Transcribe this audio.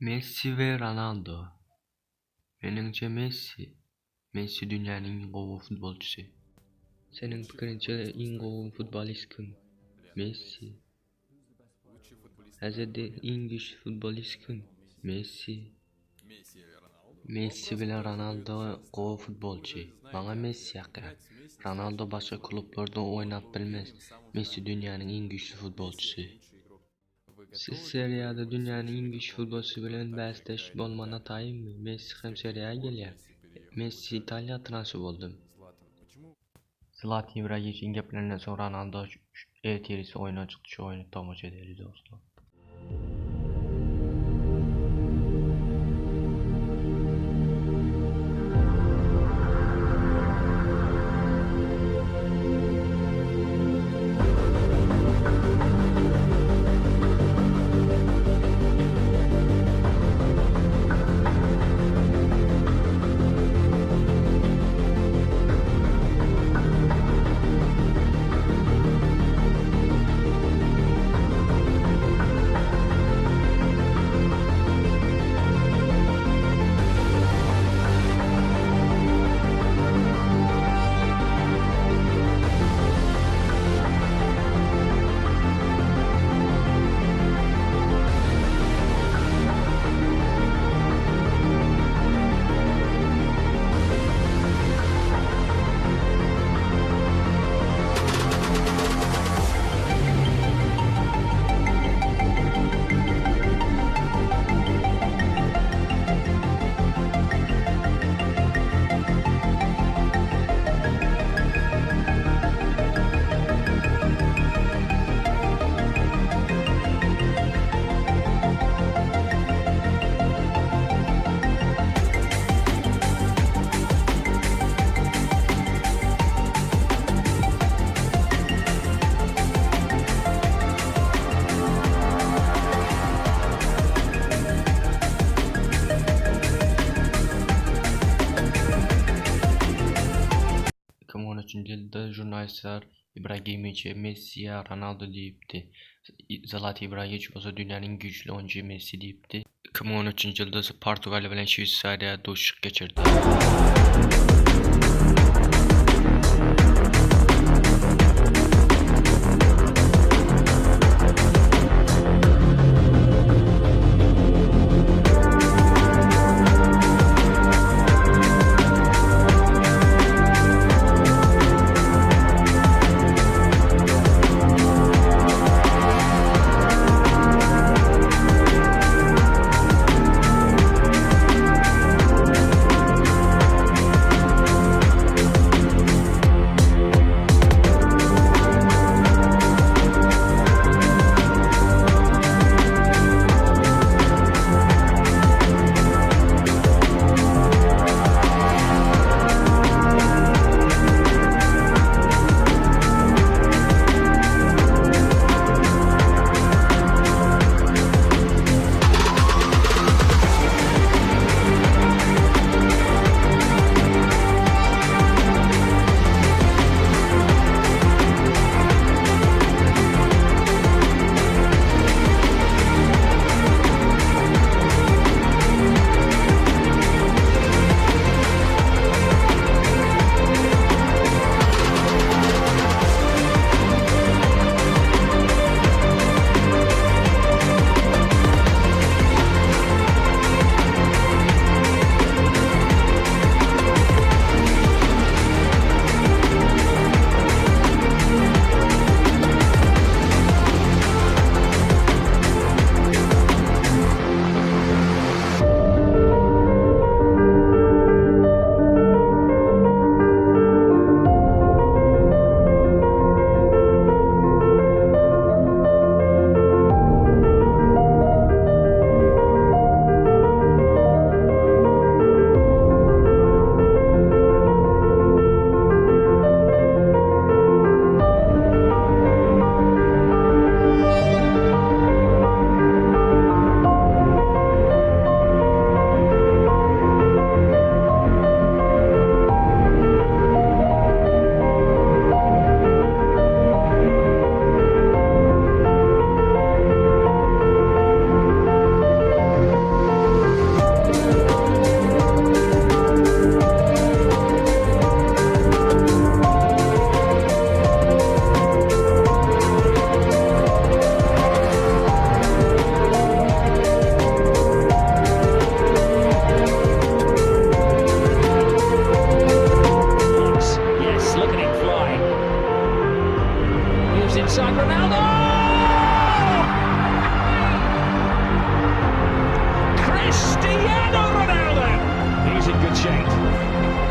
Messi ve Ronaldo. Menimce Messi dünyanın en gowy futbolçusu. Senin pikirinçe en gowy futbolist kim? Messi. Hazırda en güçlü futbolist kim? Messi. Messi bilen Ronaldo gowy futbolçu. Bana Messi yakın. Ronaldo başka klublarda oynap bilmez. Messi dünyanın en güçlü futbolçusu. Siz seriyada dünyanın en güçlü futbolçusu bilen bahsdeş bolmana tayinmi? Messi hem seriya gelýär. Messi İtalya transfer boldy. Zlatan İbrahimovic'in geplerinden sonra Ronaldo terisi oyuna çıktı. Şu oyunu tamaşa ederiz dostlar. Yılda jurnalistler İbrahimovic'e Messi'ye Ronaldo deyipti. Zlatan İbrahimovic olsa dünyanın en güçlü oyuncusu Messi deyipti. 2013 yılda Portugalya bilen Şveysariya dostluk geçirdi. inside Ronaldo! Cristiano Ronaldo! He's in good shape.